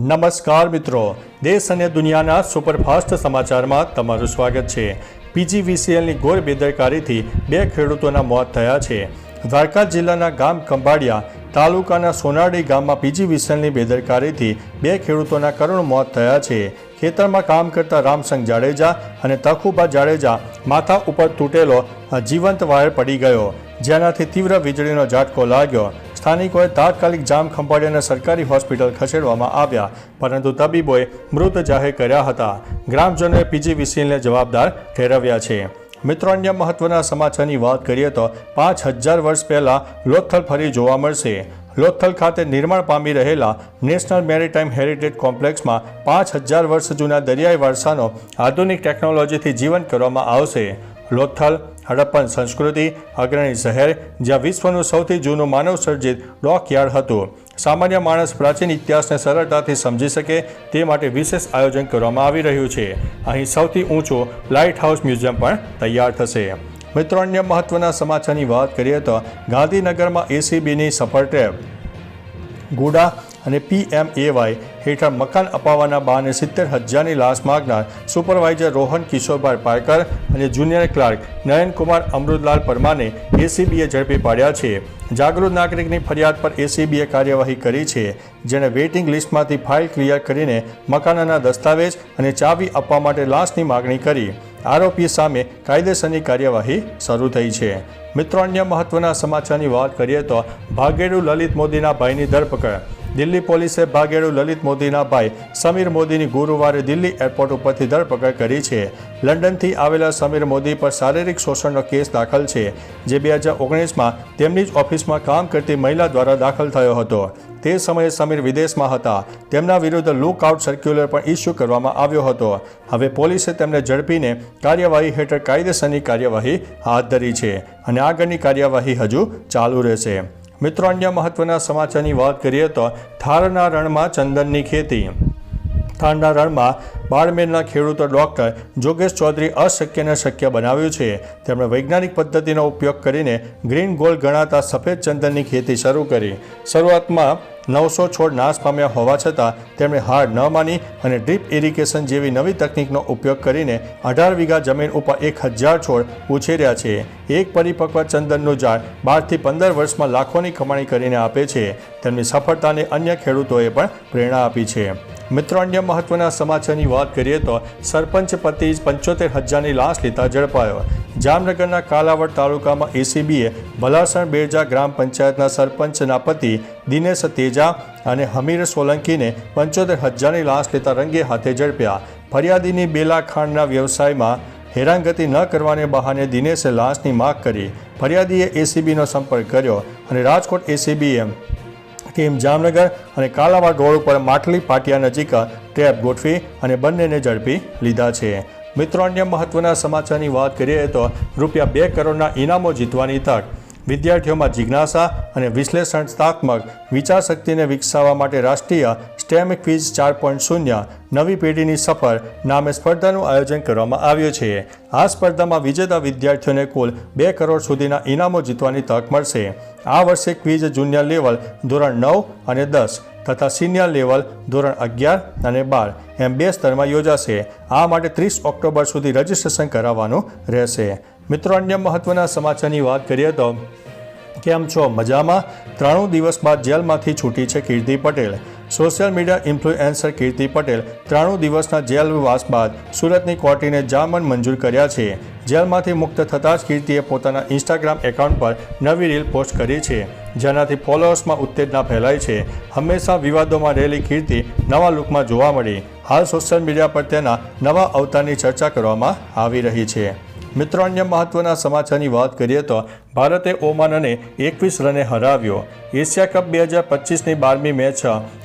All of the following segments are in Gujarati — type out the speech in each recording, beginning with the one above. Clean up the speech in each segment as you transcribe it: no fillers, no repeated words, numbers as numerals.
નમસ્કાર મિત્રો, દેશ અને દુનિયાના સુપરફાસ્ટ સમાચારમાં તમારું સ્વાગત છે। પીજીવીસીએલની ઘોર બેદરકારીથી 2 ખેડૂતોના મોત થયા છે। દ્વારકા જિલ્લાના ગામ ખંભાળિયા તાલુકાના સોનાડી ગામમાં પીજીવીસીએલની બેદરકારીથી 2 ખેડૂતોના કરુણ મોત થયા છે। ખેતરમાં કામ કરતા રામસંગ જાડેજા અને તખુબા જાડેજા માથા ઉપર તૂટેલો જીવંત વાયર પડી ગયો, જેનાથી તીવ્ર વીજળીનો ઝાટકો લાગ્યો। સ્થાનિકોએ તાત્કાલિક જામ ખંભાળિયાને સરકારી હોસ્પિટલ ખસેડવામાં આવ્યા, પરંતુ તબીબોએ મૃત જાહેર કર્યા હતા। ગ્રામજનોએ પીજીવીસીએલને જવાબદાર ઠેરવ્યા છે। મિત્રો, અન્ય મહત્વના સમાચારની વાત કરીએ તો 5000 વર્ષ પહેલાં લોથલ ફરી જોવા મળશે। લોથલ ખાતે નિર્માણ પામી રહેલા નેશનલ મેરીટાઈમ હેરિટેજ કોમ્પ્લેક્સમાં 5000 વર્ષ જૂના દરિયાઈ વારસાનો આધુનિક ટેકનોલોજીથી જીવંત કરવામાં આવશે। લોથલ હડપ્પન સંસ્કૃતિ અગ્રણી શહેર, જ્યાં વિશ્વનું સૌથી જૂનું માનવસર્જિત ડોકયાર્ડ હતું। સામાન્ય માણસ પ્રાચીન ઇતિહાસને સરળતાથી સમજી શકે તે માટે વિશેષ આયોજન કરવામાં આવી રહ્યું છે। અહીં સૌથી ઊંચું લાઇટ હાઉસ મ્યુઝિયમ પણ તૈયાર થશે। મિત્રો, અન્ય મહત્વના સમાચારની વાત કરીએ તો ગાંધીનગરમાં એસીબીની સફળ ટ્રેપ। ગુડા અને PMAY હેઠળ મકાન અપાવવાના બહાને 70,000ની લાંચ માગનાર સુપરવાઇઝર રોહન કિશોરભાઈ પારકર અને જુનિયર ક્લાર્ક નયનકુમાર અમૃતલાલ પરમારને એસીબીએ ઝડપી પાડ્યા છે। જાગૃત નાગરિકની ફરિયાદ પર એસીબીએ કાર્યવાહી કરી છે, જેણે વેઇટિંગ લિસ્ટમાંથી ફાઇલ ક્લિયર કરીને મકાનના દસ્તાવેજ અને ચાવી આપવા માટે લાંચની માગણી કરી। આરોપી સામે કાયદેસરની કાર્યવાહી શરૂ થઈ છે। મિત્રો, અન્ય મહત્વના સમાચારની વાત કરીએ તો ભાગેડુ લલિત મોદીના ભાઈની ધરપકડ। દિલ્હી પોલીસે ભાગેડુ લલિત મોદીના ભાઈ સમીર મોદીની ગુરુવારે દિલ્હી એરપોર્ટ ઉપરથી ધરપકડ કરી છે। લંડનથી આવેલા સમીર મોદી પર શારીરિક શોષણનો કેસ દાખલ છે, જે 2019માં તેમની જ ઓફિસમાં કામ કરતી મહિલા દ્વારા દાખલ થયો હતો। તે સમયે સમીર વિદેશમાં હતા। તેમના વિરુદ્ધ લુકઆઉટ સર્ક્યુલર પણ ઇસ્યુ કરવામાં આવ્યો હતો। હવે પોલીસે તેમને ઝડપીને કાર્યવાહી હેઠળ કાયદેસરની કાર્યવાહી હાથ ધરી છે અને આગળની કાર્યવાહી હજુ ચાલુ રહેશે। મિત્રો, અન્ય મહત્વના સમાચારની વાત કરીએ તો થારના રણમાં ચંદનની ખેતી। થારના રણમાં બાડમેરના ખેડૂતો ડૉક્ટર જોગેશ ચૌધરી અશક્યને શક્ય બનાવ્યું છે। તેમણે વૈજ્ઞાનિક પદ્ધતિનો ઉપયોગ કરીને ગ્રીન ગોલ્ડ ગણાતા સફેદ ચંદનની ખેતી શરૂ કરી। શરૂઆતમાં 900 છોડ નાશ પામ્યા હોવા છતાં તેમણે હાર ન માની અને ડ્રીપ ઇરિગેશન જેવી નવી તકનિકનો ઉપયોગ કરીને 18 વીઘા જમીન ઉપર 1000 છોડ ઉછેર્યા છે। એક પરિપક્વ ચંદનનું ઝાડ 12 થી 15 વર્ષમાં લાખોની કમાણી કરીને આપે છે। તેમની સફળતાને અન્ય ખેડૂતોએ પણ પ્રેરણા આપી છે। મિત્રો, અન્ય મહત્વના સમાચારની વાત કરીએ તો સરપંચ પતિ 75,000ની લાંચ લેતા ઝડપાયો। જામનગરના કાલાવડ તાલુકામાં એસીબીએ ભલાસણ બેરજા ગ્રામ પંચાયતના સરપંચના પતિ દિનેશ તેજા અને હમીર સોલંકીને 75,000ની લાંચ લેતા રંગે હાથે ઝડપ્યા। ફરિયાદીની બેલા ખાંડના વ્યવસાયમાં હેરાનગતિ ન કરવાને બહાને દિનેશે લાંચની માગ કરી। ફરિયાદીએ એસીબીનો સંપર્ક કર્યો અને રાજકોટ એસીબીએ ટીમ જામનગર અને કાલાવાડ રોડ ઉપર માટલી પાટિયા નજીક ટ્રેપ ગોઠવી અને બંનેને ઝડપી લીધા છે। મિત્રો, અન્ય મહત્વના સમાચારની વાત કરીએ તો ₹2 કરોડના ઇનામો જીતવાની તક। વિદ્યાર્થીઓમાં જિજ્ઞાસા અને વિશ્લેષણાત્મક વિચારશક્તિને વિકસાવવા માટે રાષ્ટ્રીય સ્ટેમ ક્વિઝ 4.0 નવી પેઢીની સફર નામે સ્પર્ધાનું આયોજન કરવામાં આવ્યું છે। આ સ્પર્ધામાં વિજેતા વિદ્યાર્થીઓને કુલ 2 કરોડ સુધીના ઇનામો જીતવાની તક મળશે। આ વર્ષે ક્વિઝ જુનિયર લેવલ ધોરણ 9 અને 10 તથા સિનિયર લેવલ ધોરણ 11 અને 12 એમ 2 સ્તરમાં યોજાશે। આ માટે 30 ઓક્ટોબર સુધી રજીસ્ટ્રેશન કરાવવાનું રહેશે। મિત્રો, અન્ય મહત્વના સમાચારની વાત કરીએ તો કેમ છો મજામાં? 93 દિવસ બાદ જેલમાંથી છૂટી છે કીર્તિ પટેલ। સોશિયલ મીડિયા ઇન્ફ્લુએન્સર કીર્તિ પટેલ 93 દિવસના જેલવાસ બાદ સુરતની કોર્ટે જામીન મંજૂર કર્યા છે। જેલમાંથી મુક્ત થતાં જ કીર્તિએ પોતાના ઇન્સ્ટાગ્રામ એકાઉન્ટ પર નવી રીલ પોસ્ટ કરી છે, જેનાથી ફોલોઅર્સમાં ઉત્તેજના ફેલાઈ છે। હંમેશા વિવાદોમાં રહેલી કીર્તિ નવા લુકમાં જોવા મળી। હાલ સોશિયલ મીડિયા પર તેના નવા અવતારની ચર્ચા કરવામાં આવી રહી છે। મિત્રો, અન્ય મહત્વના સમાચારની વાત કરીએ તો ભારતે ઓમાનને 21 રને હરાવ્યો। એશિયા કપ 2025ની 12મી મેચ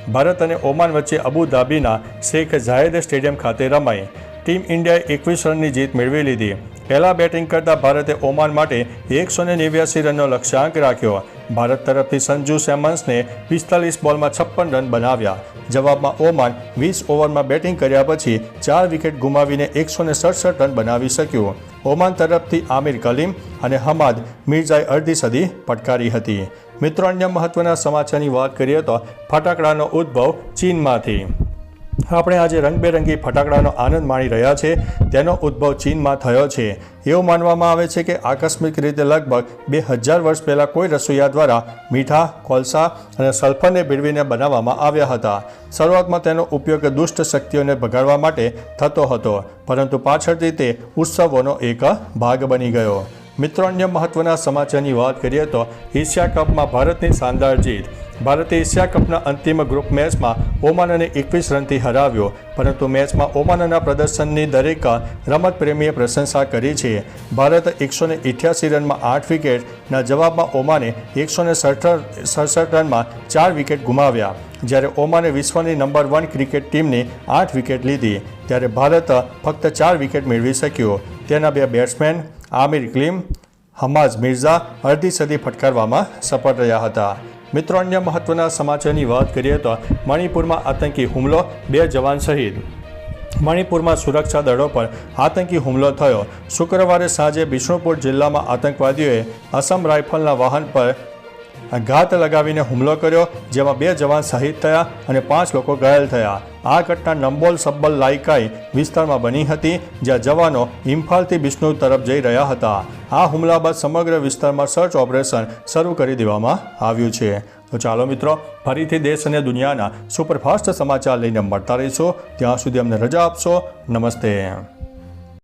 ભારત અને ઓમાન વચ્ચે અબુધાબીના શેખ ઝાયેદ સ્ટેડિયમ ખાતે રમાઈ। ટીમ ઇન્ડિયાએ 21 રનની જીત મેળવી લીધી। પહેલા બેટિંગ કરતા ભારતે ઓમાન માટે 189 રનનો લક્ષ્યાંક રાખ્યો। ભારત તરફથી સંજુ સેમન્સને 45 બોલમાં 56 રન બનાવ્યા। જવાબમાં ઓમાન 20 ઓવરમાં બેટિંગ કર્યા પછી 4 વિકેટ ગુમાવીને 167 રન બનાવી શક્યું। ઓમાન તરફથી આમિર કલીમ અને હમાદ મિર્ઝાએ અડધી સદી ફટકારી હતી। મિત્રો, અન્ય મહત્વના સમાચારની વાત કરીએ તો ફટાકડાનો ઉદ્ભવ ચીનમાંથી। આપણે આજે રંગબેરંગી ફટાકડાનો આનંદ માણી રહ્યા છે તેનો ઉદ્ભવ ચીનમાં થયો છે. એવું માનવામાં આવે છે કે આકસ્મિક રીતે લગભગ 2000 વર્ષ પહેલાં કોઈ રસોઈયા દ્વારા મીઠા, કોલસા અને સલ્ફરને ભેળવીને બનાવવામાં આવ્યા હતા. શરૂઆતમાં તેનો ઉપયોગ દુષ્ટ શક્તિઓને ભગાડવા માટે થતો હતો, પરંતુ પાછળથી તે ઉત્સવોનો એક ભાગ બની ગયો. મિત્રો, અન્ય મહત્વના સમાચારની વાત કરીએ તો એશિયા કપમાં ભારતની શાનદાર જીત. ભારતે એશિયા કપના અંતિમ ગ્રુપ મેચમાં ઓમાનને 21 રનથી હરાવ્યો, પરંતુ મેચમાં ઓમાનના પ્રદર્શનની દરેક રમતપ્રેમીએ પ્રશંસા કરી છે. ભારત 188 રનમાં 8 વિકેટના જવાબમાં ઓમાને 167 રનમાં 4 વિકેટ ગુમાવ્યા. જ્યારે ઓમાને વિશ્વની નંબર 1 ક્રિકેટ ટીમની 8 વિકેટ લીધી, ત્યારે ભારત ફક્ત 4 વિકેટ મેળવી શક્યો. તેના બે બેટ્સમેન આમિર ક્લીમ, હમાઝ મિર્ઝા અડધી સદી ફટકારવામાં સફળ રહ્યા હતા. મિત્રો, અન્ય મહત્વના સમાચારની વાત કરીએ તો મણિપુરમાં આતંકી હુમલો, 2 જવાન શહીદ. મણિપુરમાં સુરક્ષા દળો પર આતંકી હુમલો થયો. શુક્રવારે સાંજે બિષ્ણુપુર જિલ્લામાં આતંકવાદીઓએ અસમ રાઇફલના વાહન પર ઘાત લગાવીને હુમલો કર્યો, જેમાં 2 જવાન શહીદ થયા અને 5 લોકો ઘાયલ થયા. આ ઘટના નંબોલ સબ્બલ લાઇકાઈ વિસ્તારમાં બની હતી, જ્યાં જવાનો ઇમ્ફાલથી બિષ્ણુ તરફ જઈ રહ્યા હતા. આ હુમલા બાદ સમગ્ર વિસ્તારમાં સર્ચ ઓપરેશન શરૂ કરી દેવામાં આવ્યું છે. તો ચાલો મિત્રો, ફરીથી દેશ અને દુનિયાના સુપરફાસ્ટ સમાચાર લઈને મળતા રહીશું. ત્યાં સુધી અમને રજા આપશો. નમસ્તે.